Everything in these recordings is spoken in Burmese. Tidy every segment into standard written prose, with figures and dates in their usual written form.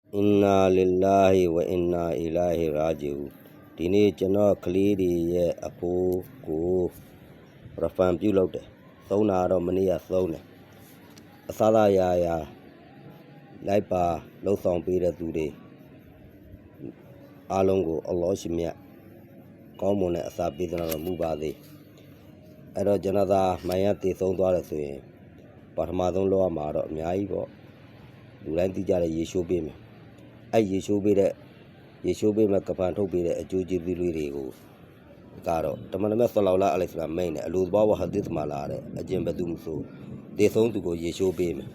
Inna lillahi wa inna ilaihi raji'un ဒီနေ့ကျွန်တော်ကလေးတွေရဲ့အဖိုးကိုရဖန်ပြုလုပ်တယ်သုံးတာတော့မနေ့ကသုံးတယ်အစားသာရာလိုက်ပါလှုပ်ဆောင်ပေးတဲ့သူတွေအားလုံးကိုအလ္လာဟ်ရှင်မြတ်ကောင်းမွန်တဲ့အစာပေးတော်မူပါစေအဲ့တော့ကျွန်တော်သာမိုင်ရတည်ဆုံးသွားတယ်ဆိုရင်ပထမဆုံးလောက်ရမှာတော့အများကြီးပေါ့လူတိုင်းသိကြတဲ့ရေရှိုးပေးမယ်အဲ့ရေရှိုးပေးမဲ့ကပန်ထုတ်ပေးတဲ့အကျိုးကျေးဇူးလေးတွေကိုကတော့တမန်တော်မြတ်ဆလ္လာလာအလိုင်ဟ်ဝါဆလမ်မိန့်တယ်အလိုသဘောဝဟာဒီသ်မှာလာတဲ့အကျင့်ဘယ်သူမဆိုတည်ဆုံးသူကိုရေရှိုးပေးမယ်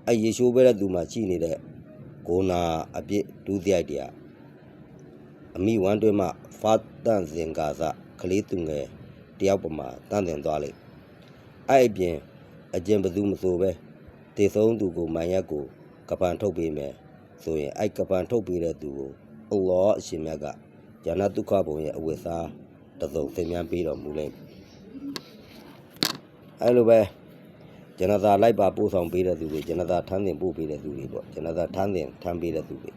အဲ့ရေရှိုးပေးတဲ့သူမှာရှိနေတဲ့ဂုဏအပြစ်ဒုစရိုက်တရားအမိဝမ်းတွင်းမှာဖတ်တန်စင်ကာစကလေးသူငယ်တယောက်ပမာတန်တင်သွားလိမ့်အဲ့အပြင်အကျင့်ဘယ်သူမဆိုပဲတည်ဆုံးသူကိုမိုင်ရက်ကိုကပန်ထုတ်ပေးမယ်ဆိုရင်အဲ့ကပန်ထုတ်ပေးတဲ့သူကိုအလ္လာဟ်အရှင်မြတ်ကဂျန်နတ်ဒုက္ခဘုံရဲ့အဝတ်စားတစ်စုံသင်မြန်းပေးတော်မူလိမ့်အဲ့လိုပဲဂျနဇာလိုက်ပါပို့ဆောင်ပေးတဲ့သူတွေဂျနဇာထမ်းတင်ပို့ပေးတဲ့သူတွေပေါ့ဂျနဇာထမ်းပေးတဲ့သူတွေ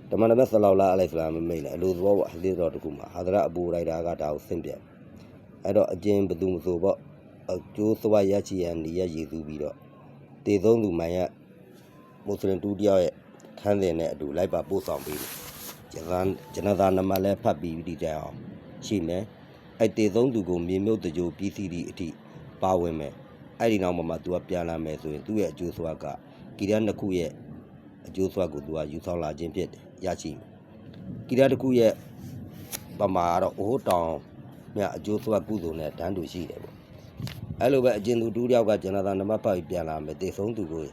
တမန်တော်မြတ်ဆလ္လာလာအလိုင်ဟ်ဝါဆလမ်မိန့်တယ်အလိုသဘောပေါ့ဟဒီသ်တော်တခုမှာဟာဒရအဘူရိုက်ဒါကဒါကိုဆင့်ပြအဲ့တော့အကျဉ်ဘယ်သူမဆိုပေါ့အကျိုးစွာရရှိရန်နေရရည်သူပြီးတော့တည်သုံးသူမိုင်ရမွတ်စလင်တူတယောက်ရဲ့ထမ်းတင်တဲ့အတူလိုက်ပါပို့ဆောင်ပေးတယ်ဂျနဇာနမလည်းဖတ်ပြီးဒီတိုင်အောင်ရှိမယ်အဲ့တည်သုံးသူကိုမြေမြုပ်တကြိုပြီးစီဒီအထိပါဝင်မယ်အဲ့ဒီနောက်မှာသူကပြန်လာမယ်ဆိုရင်သူ့ရဲ့အကျိုးစွာကကိရနှစ်ခုရဲ့အကျိုးစွာကိုသူကယူဆောင်လာခြင်းဖြစ်တယ်ရရှိမယ်ကိရတစ်ခုရဲ့ပမာကတော့အိုးတောင်မြအကျိုးစွာကုသိုလ်နဲ့တန်းတူရှိတယ်ပေါ့အဲ့လိုပဲအကျဉ်သူတူတယောက်ကဂျနဇာနမဖတ်ပြီးပြန်လာမယ်တည်ဆုံးသူကို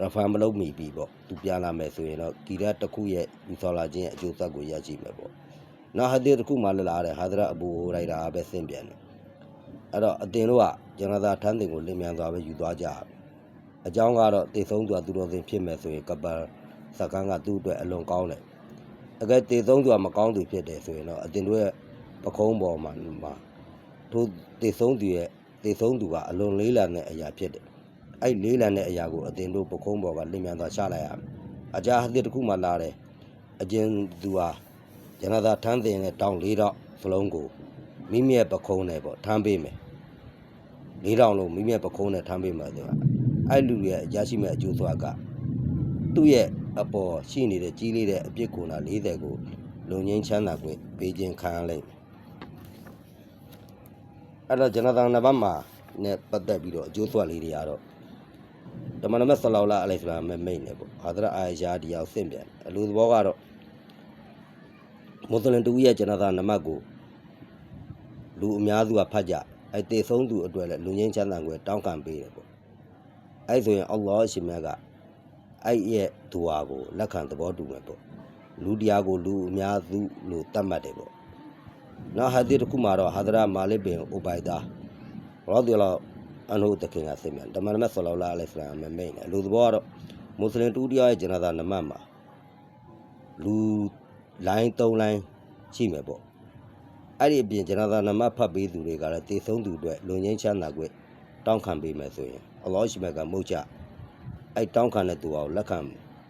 ရဖန်မလုပ်မိပြီပေါ့သူပြန်လာမယ်ဆိုရင်တော့ကိရတစ်ခုရဲ့ယူဆောင်လာခြင်းအကျိုးသက်ကိုရရှိမယ်ပေါ့နောက်ဟဒီသ်တစ်ခုမှလာတဲ့ဟာဒရအဘူဟိုရိုက်ဒါပဲဆင့်ပြန်တယ်အဲ့တော့အတင်တို့ကဂျနဇာထမ်းတင်ကိုလင်မြန်စွာပဲယူသွားကြအကြောင်းကတော့တည်ဆုံးသူကသူတော်စင်ဖြစ်မယ်ဆိုရင်ကပန်စကန်းကသူ့အတွက်အလွန်ကောင်းတယ်အကယ်တည်ဆုံးသူကမကောင်းသူဖြစ်တယ်ဆိုရင်တော့အတင်တို့ရဲ့ပခုံးပေါ်မှာထိုတည်ဆုံးသူကအလွန်လေးလံတဲ့အရာဖြစ်တယ်အဲ့လေးလံတဲ့အရာကိုအတင်တို့ပခုံးပေါ်ကလင်မြန်စွာချလိုက်ရမယ်အကြာဟဒီတစ်ခုမှလာတယ်အကျဉ်သူဟာဂျနဇာထမ်းတင်တဲ့တောင်း၄တော့စလုံးကိုမိမိရဲ့ပခုံးနဲ့ပေါ့ထမ်းပေးမယ်၄တောင်းလုံးမိမိရဲ့ပခုံးနဲ့ထမ်းပေးမယ်ဆိုတာအဲ့လူရဲ့ရရှိမဲ့အကျိုးစွာကသူ့ရဲ့အပေါ်ရှိနေတဲ့ကြီးလေးတဲ့အပြစ်ကို40ကိုလုံငင်းချမ်းသာခွင့်ပေးခြင်းခံရလိမ့်မယ်အဲ့တော့ဂျနဇာနဘတ်မှာနဲ့ပတ်သက်ပြီးတော့အကျိုးစွာလေးတွေကတော့တမန်တော်မြတ်ဆလ္လာလာအလိုင်ဟ်ဝါဆလမ်မိန့်တယ်ပေါ့ဟာဒရအာယာဒီရောက်ဆင့်ပြန်အလိုသဘောကတော့မွတ်စလင်တူရဲ့ဂျနဇာနမတ်ကိုလူအများစုကဖတ်ကြအဲ့တည်ဆုံးသူအတွက်လည်းလူငင်းချမ်းသာကိုတောင်းခံပေးတယ်ပေါ့အဲ့ဆိုရင်အလ္လာဟ်ရှင်မြတ်ကအဲ့ရဲ့ဒူအာကိုလက်ခံသဘောတူမယ်ပေါ့လူတရားကိုလူအများစုလို့သတ်မှတ်တယ်ပေါ့နောက်ဟာဒီတစ်ခုမှာတော့ဟာဒရမာလစ်ဘင်အိုဘိုင်ဒါရာဒီလာအန်ဟူတခင်ကဆင့်မြန်တမန်တော်မြတ်ဆလ္လာလာအလိုင်ဟ်ဝါဆလမ်မိန့်တယ်လူသဘောကတော့မွတ်စလင်တူတရားရဲ့ဂျနဇာနမတ်မှာလူလိုင်း3လိုင်းရှိမယ်ပေါ့အဲ့ဒီအပြင်ဂျနဇာနမတ်ဖတ်ပေးသူတွေကလည်းတည်ဆုံးသူအတွက်လူငင်းချမ်းသာခွင့်တောင်းခံပေးမယ်ဆိုရင်အလ္လာဟ်ရှိမြတ်ကမုတ်ချအဲ့တောင်းခံတဲ့သူအောင်လက်ခံ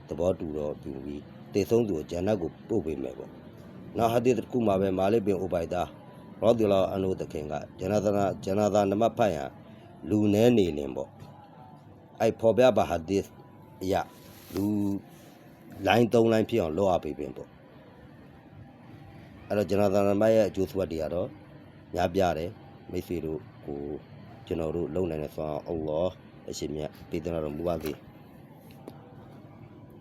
သဘောတူတော့ပြီးတည်ဆုံးသူကိုဂျန်နတ်ကိုပို့ပေးမယ်ပေါ့နောက်ဟာဒီသ်တစ်ခုမှာပဲမာလစ်ဘင်အိုဘိုင်ဒါရာဒီလာအန်ဟူတခင်ကဂျနဇာနမတ်ဖတ်ရန်လူနဲနေလင်ပေါ့အဲ့ဖော်ပြပါဟာဒီသ်အရာလူလိုင်း3လိုင်းဖြစ်အောင်လုပ်ရပေးပင်ပေါ့အဲ့တော့ဂျနဇာနမတ်ရဲ့အကျိုးစွတ်တွေကတော့များပြတယ်မိတ်ဆွေတို့ကိုကျွန်တော်တို့လုံနိုင်တဲ့ဆိုအောင်အလ္လာဟ်အရှင်မြတ်ပေးတော်မူပါစေ